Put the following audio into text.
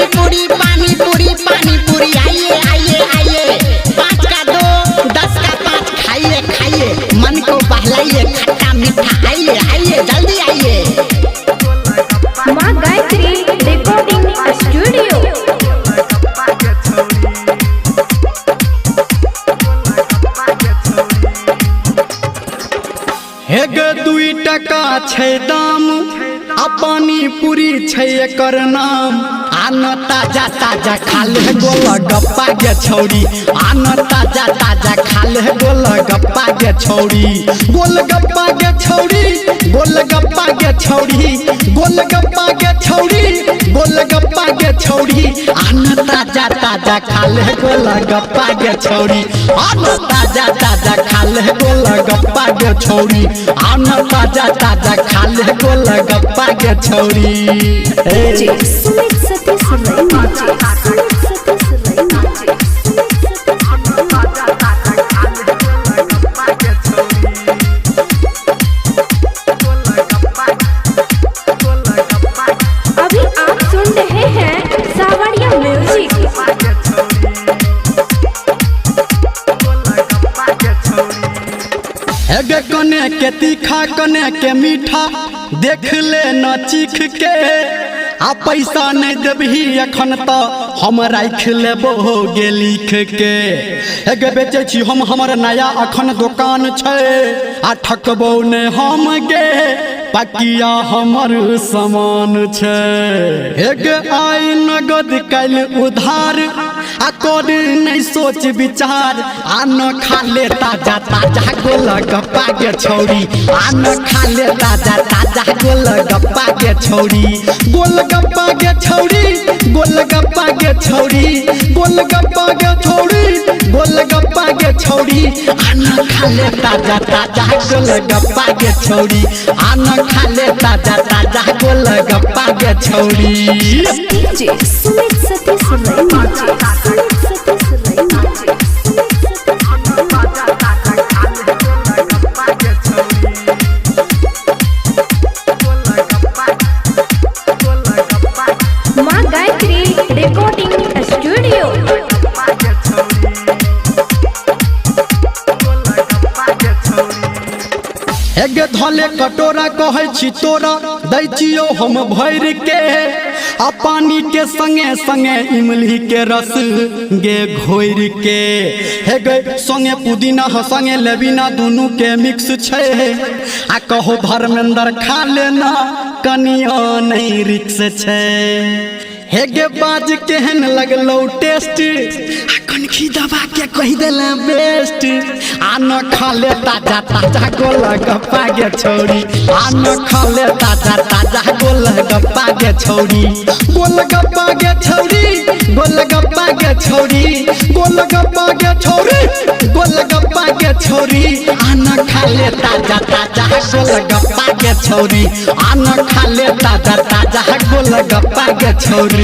पानी पूरी आइए आइए आइए 5 का 2 10 का 5 खाइए खाइए मन को बहलाइए खट्टा मीठा आइए आइए जल्दी आइए। माँ गायत्री रिकॉर्डिंग स्टूडियो। हेगे 2 टका छै दाम आ पानी पूरी छै एकर नाम। आना ताजा ताजा खा ले गोलगप्पा गे छौरी, आना ताजा ताजा खा ले गोलगप्पा गे छौरी, गोलगप्पा गे छौरी, गोलगप्पा गे छौरी, गोलगप्पा गे छौरी, गोलगप्पा गे छौरी। आना ताजा ताजा खा ले गोलगप्पा गे छौरी, आना ताजा ताजा खा ले गोलगप्पा गे छौरी, आना ताजा ताजा खा ले गोलगप्पा गे छौरी। अभी आप सुन रहे हैं सावरिया म्यूजिक। हेगे कने के तीखा कने के मीठा देख ले न चीख के, आ पैसा नहीं देबही अखन तो हम राख लेबो गे लिख के। हेगे बेचे छी हम हमर नया अखन दुकान छै, आ ठकबो ने हम गे पकिया हमर सामान छै। हेगे आई नगद कल उधार आ कोड नहीं सोच विचार, आन खा ले ताजा ताजा गोलगप्पा गे छौरी, आन खा ले ताजा ताजा गोलगप्पा गे छौरी, गोलगप्पा गे छौरी, गोलगप्पा गे छौरी, गोलगप्पा गे छौरी, गोलगप्पा गे छौरी। आन खा ले ताजा ताजा गोलगप्पा गे छौरी, आन खा ले ताजा ताजा गोलगप्पा गे छौरी। माँ गायत्री रिकॉर्डिंग स्टूडियो। हेगे धले कटोरा कहे छी तोरा दै छियो हम भर के, आ पानी के संगे संगे इमली के रस गे घोर के। हेगे संगे पुदीना संगे लेबिना दुनू के मिक्स छै, आ कहो धर्मेंद्र खा लेना कनिया नहीं रिक्स छै। हेगे बाज केहन लगलो टेस्ट, कनखी दबा के कह देला बेस्ट। आन खा ले ताजा ताजा गोलगप्पा गे छौरी, आन खा ले ताजा ताजा गोलगप्पा गे छौरी, गोलगप्पा गे छौरी, गोलगप्पा गे छौरी, गोलगप्पा गे छौरी, गोलगप्पा गे छौरी। आन खा ले ताजा ताजा गोलगप्पा गे छौरी, आन खा ले ताजा ताजा गोलगप्पा गे छौरी।